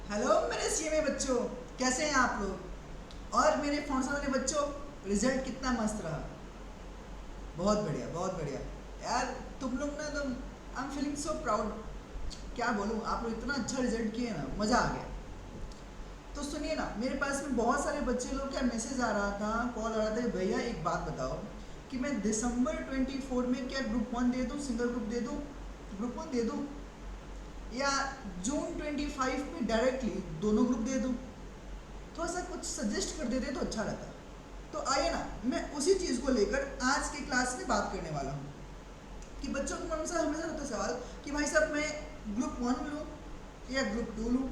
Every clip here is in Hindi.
हेलो मेरे सीएमए बच्चों, कैसे हैं आप लोग। और मेरे फाउंडेशन वाले बच्चों, रिजल्ट कितना मस्त रहा। बहुत बढ़िया बहुत बढ़िया। यार तुम लोग ना तो I am feeling so proud. क्या बोलूँ, आप लोग इतना अच्छा रिजल्ट किए ना, मज़ा आ गया। तो सुनिए ना, मेरे पास में बहुत सारे बच्चे लोग क्या मैसेज आ रहा था, कॉल आ रहा था कि भैया एक बात बताओ कि मैं दिसंबर 24 में क्या ग्रुप 1 दे दूँ, सिंगल ग्रुप दे दूँ, ग्रुप 1 दे दूँ, या जून 25 में डायरेक्टली दोनों ग्रुप दे दूँ। थोड़ा सा कुछ सजेस्ट कर देते तो अच्छा रहता। तो आइए ना, मैं उसी चीज़ को लेकर आज की क्लास में बात करने वाला हूँ कि बच्चों के मन से हमेशा रहता सवाल कि भाई साहब मैं ग्रुप 1 लूँ या ग्रुप 2 लूँ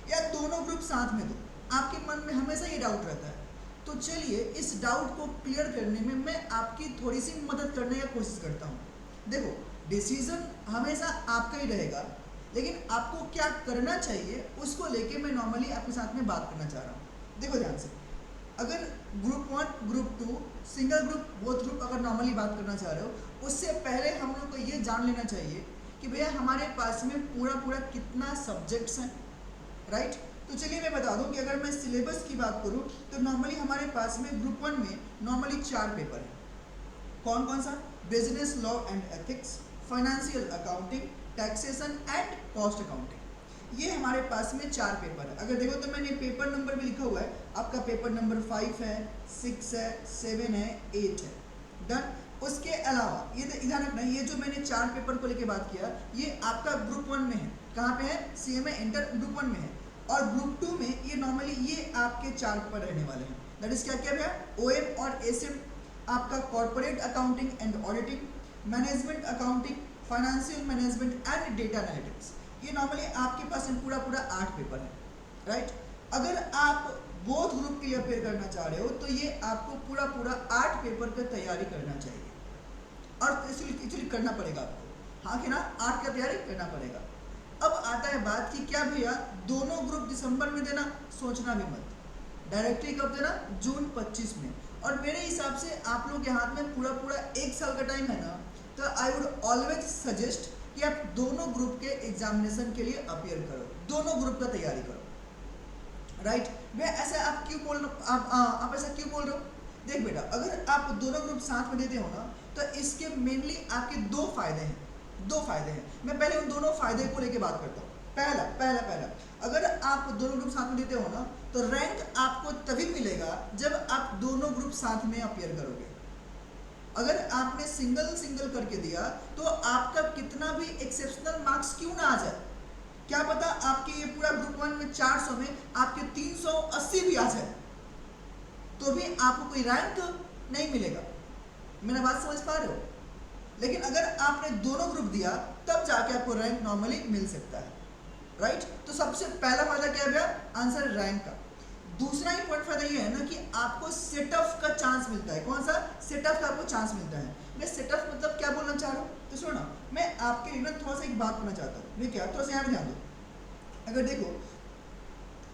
या दोनों ग्रुप साथ में दूँ। आपके मन में हमेशा ये डाउट रहता है। तो चलिए इस डाउट को क्लियर करने में मैं आपकी थोड़ी सी मदद करने की कोशिश करता हूँ। देखो, डिसीजन हमेशा आपका ही रहेगा, लेकिन आपको क्या करना चाहिए उसको लेके मैं नॉर्मली आपके साथ में बात करना चाह रहा हूँ। देखो ध्यान से, अगर group 1 group 2 single group both group अगर नॉर्मली बात करना चाह रहे हो, उससे पहले हम लोग को ये जान लेना चाहिए कि भैया हमारे पास में पूरा पूरा कितना सब्जेक्ट्स हैं, राइट। तो चलिए मैं बता दूं कि अगर मैं सिलेबस की बात करूं तो नॉर्मली हमारे पास में ग्रुप 1 में नॉर्मली 4 पेपर हैं। कौन कौन सा? Business law and ethics, financial accounting, taxation and cost accounting. ये हमारे पास में 4 पेपर है। अगर देखो तो मैंने पेपर नंबर भी लिखा हुआ है, आपका पेपर नंबर 5 है, 6 है, 7 है, 8 है। डन। उसके अलावा ये ध्यान रखना, ये जो मैंने 4 पेपर को लेके बात किया, ये आपका ग्रुप 1 में है। कहाँ पे है? सीएमए इंटर ग्रुप 1 में है। और ग्रुप 2 में ये नॉर्मली ये आपके 4 पेपर रहने वाले हैं। दैट इज क्या क्या भैया? ओएम और एसएम, आपका corporate accounting and auditing, management accounting, financial management and data analytics. ये नॉर्मली आपके पास में पूरा पूरा 8 पेपर है, राइट। अगर आप बोथ ग्रुप के लिए अपेयर करना चाह रहे हो तो ये आपको पूरा पूरा 8 पेपर की तैयारी करना चाहिए, और एक्चुअली करना पड़ेगा आपको। हाँ कि ना, 8 का तैयारी करना पड़ेगा। अब आता है बात कि क्या भैया दोनों ग्रुप दिसंबर में देना? सोचना भी मत, डायरेक्टली कब देना? जून 25 में। और मेरे हिसाब से आप लोग के हाथ में पूरा पूरा 1 साल का टाइम है ना, तो आई वुड ऑलवेज सजेस्ट कि आप दोनों ग्रुप के एग्जामिनेशन के लिए अपेयर करो, दोनों ग्रुप का तैयारी करो, राइट। मैं ऐसा आप क्यों बोल रहे हो, आप ऐसा क्यों बोल रहे हो? देख बेटा, अगर आप दोनों ग्रुप साथ में देते हो ना, तो इसके मेनली आपके 2 फायदे हैं। 2 फायदे हैं, मैं पहले उन दोनों फायदे को लेके बात करता हूँ। पहला पहला पहला, अगर आप दोनों ग्रुप साथ में देते हो ना, तो रैंक आपको तभी मिलेगा जब आप दोनों ग्रुप साथ में अपेयर करोगे। अगर आपने सिंगल सिंगल करके दिया तो आपका कितना भी एक्सेप्शनल मार्क्स क्यों ना आ जाए, क्या पता आपके ये पूरा ग्रुप 1 में 400 में आपके 380 भी आ जाए, तो भी आपको कोई रैंक नहीं मिलेगा। मेरा बात समझ पा रहे हो? लेकिन अगर आपने दोनों ग्रुप दिया तब जाके आपको रैंक नॉर्मली मिल सकता है, राइट। तो सबसे पहला फायदा क्या है? आंसर रैंक का। दूसरा इंपॉर्टेंट फायदा ये है ना कि आपको सेट ऑफ का चांस मिलता है। कौन सा? सेट ऑफ का आपको चांस मिलता है। मैं सेट ऑफ मतलब क्या बोलना चाह रहा हूँ, तो सुनो ना, मैं आपके लिए ना थोड़ा सा एक बात करना चाहता हूँ। मैं क्या, थोड़ा सा यहाँ ध्यान दो। अगर देखो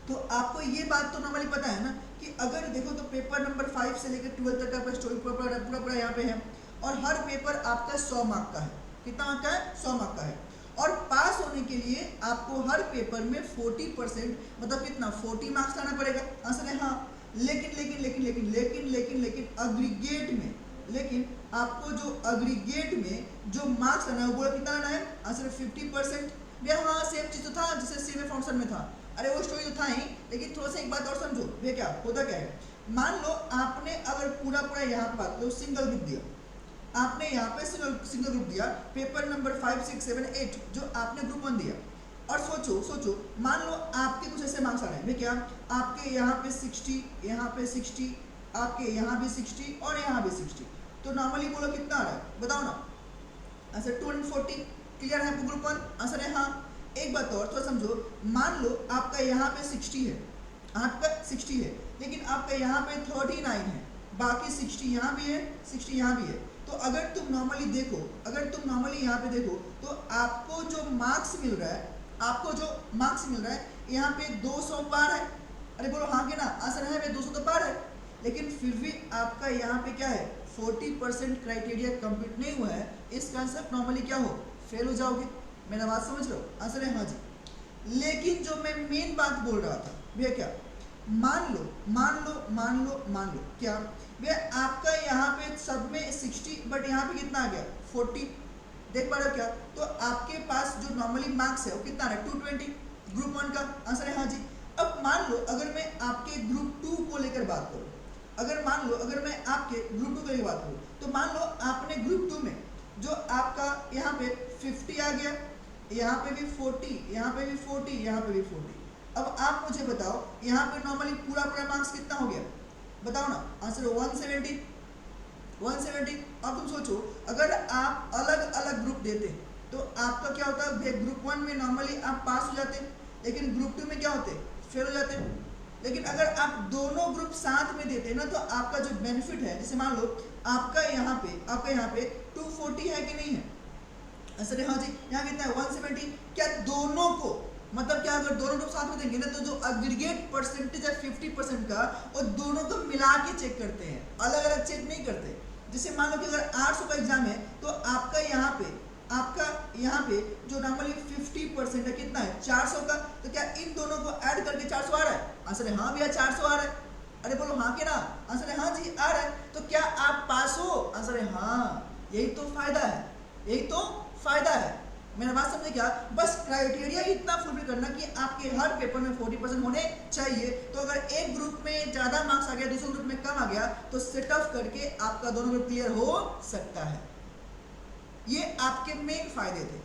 तो आपको ये बात तो नॉर्मली पता है ना कि अगर देखो तो पेपर नंबर 5 से लेकर 12 तक का स्टोरी पूरा पूरा यहाँ पे है, और हर पेपर आपका 100 मार्क का है। कितना मार्क का है? 100 मार्क का है। और पास होने के लिए आपको हर पेपर में 40%, मतलब कितना, 40 मार्क्स लाना पड़ेगा। आंसर है हाँ। लेकिन लेकिन लेकिन लेकिन लेकिन लेकिन लेकिन अग्रीगेट में, लेकिन आपको जो अग्रीगेट में जो मार्क्स लाना है वो कितना लाना है? आंसर है 50%। भैया हाँ, सेम चीज़ तो था जैसे सीएमए फाउंडेशन में था। अरे वो स्टोरी तो था ही, लेकिन थोड़ा सा एक बात और समझो। भैया क्या होता क्या है, मान लो आपने अगर पूरा पूरा यहाँ पर बात करो सिंगल ग्रुप दिया, आपने यहाँ पे सिंगल ग्रुप दिया, पेपर नंबर 5, 6, 7, 8 जो आपने ग्रुप 1 दिया, और सोचो सोचो मान लो आपके कुछ ऐसे मार्क्स आ रहे हैं। क्या आपके यहाँ पे 60, यहाँ पे 60, आपके यहाँ भी 60 और यहाँ भी 60, तो नॉर्मली बोलो कितना आ रहा है, बताओ ना। आंसर 240। क्लियर है ग्रुप 1? आंसर है हाँ। एक बात और थोड़ा समझो, मान लो आपका यहाँ पे 60 है, आपका 60 है, लेकिन आपका यहाँ पे 39 है, बाकी 60 यहाँ भी है, 60 यहाँ भी है। तो अगर तुम नॉर्मली देखो, अगर तुम नॉर्मली यहाँ पे देखो, तो आपको जो मार्क्स मिल रहा है, आपको जो मार्क्स मिल रहा है यहाँ पे 200 पार है। अरे बोलो हाँ कि ना? आंसर है भाई 200 तो पार है, लेकिन फिर भी आपका यहाँ पे क्या है, 40% क्राइटेरिया कंप्लीट नहीं हुआ है। इस कंसेप्ट नॉर्मली क्या हो, फेल हो जाओगे। मेरा बात समझ रहे हो? आंसर है हाँ जी। लेकिन जो मैं मेन बात बोल रहा था भैया क्या, मान लो क्या भैया आपका यहाँ पे सब में 60 बट यहाँ पे कितना आ गया 40, देख पा रहे हो क्या? तो आपके पास जो नॉर्मली मार्क्स है वो कितना है 220, ग्रुप 1 का आंसर है हाँ जी। अब मान लो अगर मैं आपके ग्रुप 2 को लेकर बात करूँ, अगर मैं आपके ग्रुप 2 को लेकर बात करूँ, तो मान लो आपने ग्रुप 2 में जो आपका यहाँ पे 50 आ गया, यहाँ पे भी 40, यहाँ पे भी 40, यहाँ पे भी 40। अब आप मुझे बताओ यहाँ पे नॉर्मली पूरा मार्क्स कितना हो गया, बताओ ना, आंसर 170। अब तुम सोचो अगर आप अलग अलग ग्रुप देते तो आपका क्या होता है, ग्रुप 1 में नॉर्मली आप पास हो जाते, लेकिन ग्रुप 2 में क्या होते, फेल हो जाते। लेकिन अगर आप दोनों ग्रुप साथ में देते ना, तो आपका जो बेनिफिट है, जैसे मान लो आपका यहाँ पे 240 है कि नहीं है, आंसर हाँ जी। यहाँ कितना है 170। क्या दोनों को मतलब क्या, अगर दोनों ग्रुप साथ में देंगे ना, तो जो एग्रीगेट परसेंटेज है 50% का, वो दोनों को मिला के चेक करते हैं, अलग अलग चेक नहीं करते। जैसे मान लो कि अगर 800 का एग्जाम है, तो आपका यहाँ पे जो नॉर्मली 50% है कितना है 400 का, तो क्या इन दोनों को ऐड करके 400 आ रहा है, आंसर है हाँ भैया 400 आ रहा है। अरे बोलो हाँ के ना, आंसर है हाँ जी आ रहा है। तो क्या आप पास हो, आंसर है हाँ। यही तो फायदा है, मेरा बात समझे क्या? बस क्राइटेरिया इतना फुलफिल करना कि आपके हर पेपर में 40% होने चाहिए। तो अगर एक ग्रुप में ज़्यादा मार्क्स आ गया, दूसरे ग्रुप में कम आ गया, तो सेट ऑफ करके आपका दोनों ग्रुप क्लियर हो सकता है। ये आपके मेन फायदे थे।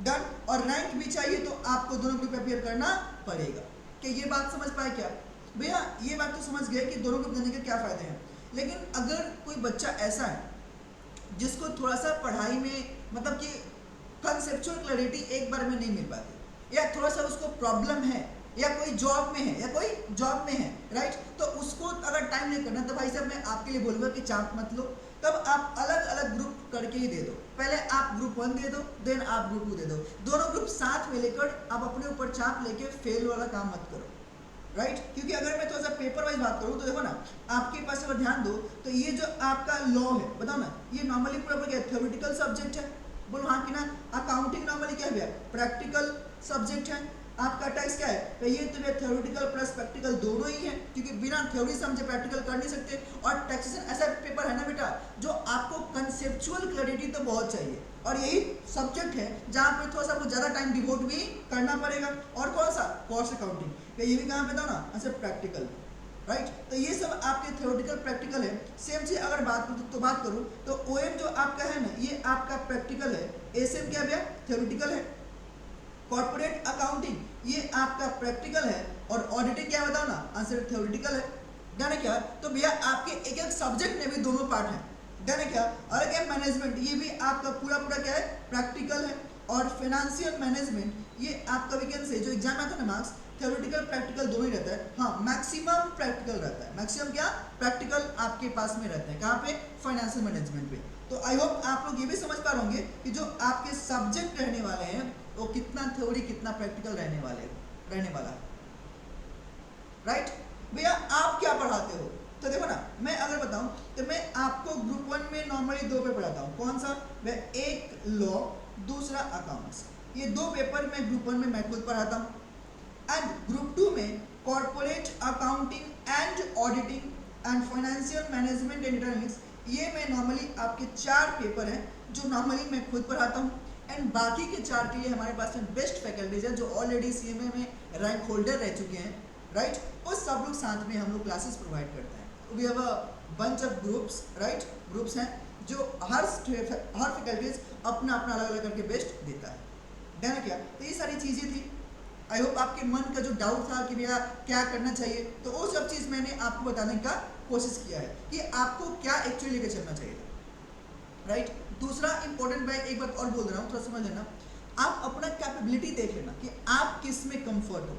डन। और रैंक भी चाहिए तो आपको दोनों ग्रुप अपियर करना पड़ेगा। कि ये बात समझ पाए क्या भैया? ये बात तो समझ गए कि दोनों ग्रुप देने के क्या फायदे हैं। लेकिन अगर कोई बच्चा ऐसा है जिसको थोड़ा सा पढ़ाई में मतलब कि कंसेप्चुअल क्लैरिटी एक बार में नहीं मिल पाती, या थोड़ा सा उसको प्रॉब्लम है, या कोई जॉब में है, राइट, तो उसको अगर टाइम नहीं करना, तो भाई साहब मैं आपके लिए बोलूँगा कि चाप मत लो, तब आप अलग अलग ग्रुप करके ही दे दो। पहले आप ग्रुप 1 दे दो, देन आप ग्रुप 2 दे दो, दोनों ग्रुप साथ में लेकर आप अपने ऊपर चाप लेके फेल वाला काम मत करो, राइट। क्योंकि अगर मैं थोड़ा सा पेपर वाइज बात करूँ तो देखो ना, आपके पास अगर ध्यान दो तो ये जो आपका लॉ है, बताओ ना, ये नॉर्मली पूरा क्या थ्योरेटिकल सब्जेक्ट है, बोलो हाँ कि ना। अकाउंटिंग नॉर्मली क्या है, प्रैक्टिकल सब्जेक्ट है। आपका टैक्स क्या है, तो ये तो थ्योरेटिकल प्लस प्रैक्टिकल दोनों ही है, क्योंकि बिना थ्योरी समझे प्रैक्टिकल कर नहीं सकते। और टैक्सेशन ऐसा पेपर है ना बेटा, जो आपको कंसेप्चुअल क्लैरिटी तो बहुत चाहिए, और यही सब्जेक्ट है जहाँ पे थोड़ा सा आपको ज़्यादा टाइम डिवोट भी करना पड़ेगा। और कौन सा, कॉस्ट अकाउंटिंग, ये भी कहाँ पे था ना, ऐसे प्रैक्टिकल, राइट। तो ये सब आपके थ्योरेटिकल प्रैक्टिकल है। सेम चीज अगर बात करूँ तो ओएम जो आपका है ना, ये आपका प्रैक्टिकल है। एसएम क्या भैया, थ्योरेटिकल है। कॉर्पोरेट अकाउंटिंग ये आपका प्रैक्टिकल है। और ऑडिटिंग क्या बताओ ना, आंसर थ्योरेटिकल है। डन है क्या? तो भैया आपके एक एक सब्जेक्ट में भी दोनों पार्ट हैं। डन है क्या? और क्या मैनेजमेंट, ये भी आपका पूरा क्या है, प्रैक्टिकल है। और फाइनेंशियल मैनेजमेंट ये आपका वीकेंड से जो एग्जाम आता है ना मार्क्स, थ्योरेटिकल प्रैक्टिकल दोनों ही रहता है। हाँ, मैक्सिमम प्रैक्टिकल रहता है। मैक्सिमम क्या, प्रैक्टिकल आपके पास में रहता है। कहाँ पे, फाइनेंशियल मैनेजमेंट पे। तो आई होप आप लोग ये भी समझ पा रहे कि जो आपके सब्जेक्ट रहने वाले हैं वो कितना थ्योरी कितना प्रैक्टिकल रहने वाला है, राइट। भैया आप क्या पढ़ाते हो? तो देखो ना, मैं अगर बताऊं तो मैं आपको ग्रुप 1 में नॉर्मली 2 पेपर पढ़ाता हूँ। कौन सा? वह एक लॉ, दूसरा अकाउंट्स। ये 2 पेपर मैं ग्रुप 1 में मैं खुद पढ़ाता हूँ। एंड ग्रुप 2 में corporate accounting and auditing and financial management and economics, ये मैं नॉर्मली आपके 4 पेपर हैं जो नॉर्मली मैं खुद पढ़ाता हूँ। एंड बाकी के 4 के लिए हमारे पास में बेस्ट फैकल्टीज हैं जो ऑलरेडी सीएमए में रैंक होल्डर रह चुके हैं, राइट। और सब लोग साथ में हम लोग क्लासेस प्रोवाइड करते हैं। We have a bunch of groups, right. Groups हैं जो हर फैकल्टीज अपना अलग अलग करके बेस्ट देता है। डन है क्या? तो ये सारी चीज़ें थी। आई होप आपके मन का जो डाउट था कि भैया क्या करना चाहिए, तो वो सब चीज़ मैंने आपको बताने का कोशिश किया है कि आपको क्या एक्चुअली लेकर चलना चाहिए, राइट। दूसरा इंपॉर्टेंट मैं एक बात और बोल रहा हूँ, थोड़ा समझ लेना। आप अपना कैपेबिलिटी देख लेना कि आप किस में कंफर्ट हो,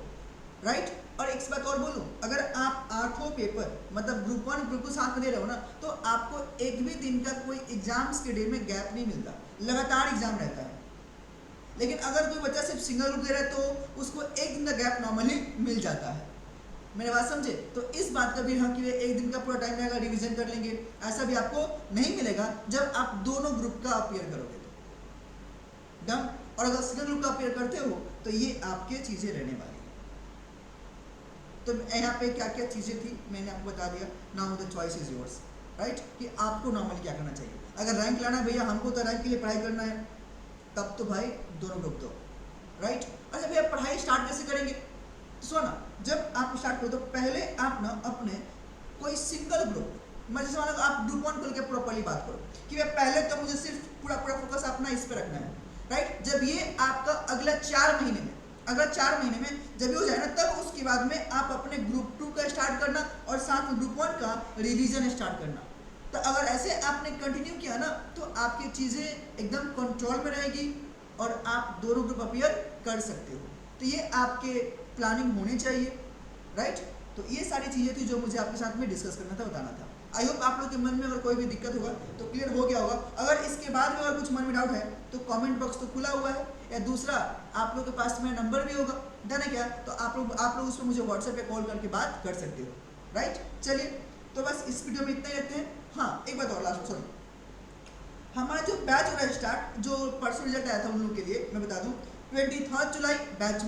राइट। और एक बात और बोलूँ, अगर आप 8 पेपर मतलब ग्रुप 1 ग्रुप 2 साथ में दे रहे हो ना, तो आपको एक भी दिन का कोई एग्जाम्स के डे में गैप नहीं मिलता, लगातार एग्जाम रहता है। लेकिन अगर कोई बच्चा सिर्फ सिंगल ग्रुप दे रहा है तो उसको एक दिन का गैप नॉर्मली मिल जाता है। मेरी बात समझे? तो इस बात का भी हाँ कि एक दिन का पूरा टाइम रहेगा, रिवीजन कर लेंगे, ऐसा भी आपको नहीं मिलेगा जब आप दोनों ग्रुप का अपियर करोगे तो। डन। और अगर सिंगल ग्रुप का अपेयर करते हो तो ये आपके चीज़ें रहने वाली है। तो यहाँ पे क्या क्या चीज़ें थी मैंने आपको बता दिया। Now the choice is yours, right, कि आपको नॉर्मली क्या करना चाहिए। अगर रैंक लाना है भैया, हमको तो रैंक के लिए पढ़ाई करना है, तब तो भाई दोनों ग्रुप दो, राइट। अच्छा भैया पढ़ाई स्टार्ट कैसे करेंगे, तो सुना, जब आप स्टार्ट करो तो पहले आप ना अपने कोई सिंगल ग्रुप, मैं जैसे मानो आप ग्रुप 1 खोल के प्रॉपर्ली बात करो कि भाई पहले तो मुझे सिर्फ पूरा फोकस अपना इस पे रखना है, राइट। जब ये आपका अगला 4 महीने में, अगर 4 महीने में जब ये हो जाए ना, तब उसके बाद में आप अपने ग्रुप 2 का स्टार्ट करना और साथ में ग्रुप 1 का रिवीजन स्टार्ट करना। तो अगर ऐसे आपने कंटिन्यू किया ना तो आपकी चीज़ें एकदम कंट्रोल में रहेगी और आप दोनों ग्रुप अपीयर कर सकते हो। तो ये आपके प्लानिंग होनी चाहिए, राइट। तो ये सारी चीज़ें थी जो मुझे आपके साथ में डिस्कस करना था, बताना था। आई होप आप लोग के मन में अगर कोई भी दिक्कत होगा तो क्लियर हो गया होगा। अगर इसके बाद में अगर कुछ मन में डाउट है तो कमेंट बॉक्स तो खुला हुआ है, या दूसरा आप लोग के पास मेरा नंबर भी होगा, डन है क्या, तो आप लोग उस पर मुझे व्हाट्सएप पे कॉल करके बात कर सकते हो, राइट। चलिए तो बस इस वीडियो में इतना ही रखते हैं। हाँ एक बात और लास्ट, सॉरी, हमारा जो बैच हो रहा है स्टार्ट, जो परसों रिजल्ट आया था उन लोग के लिए मैं बता दूं, 23 जुलाई बैच 1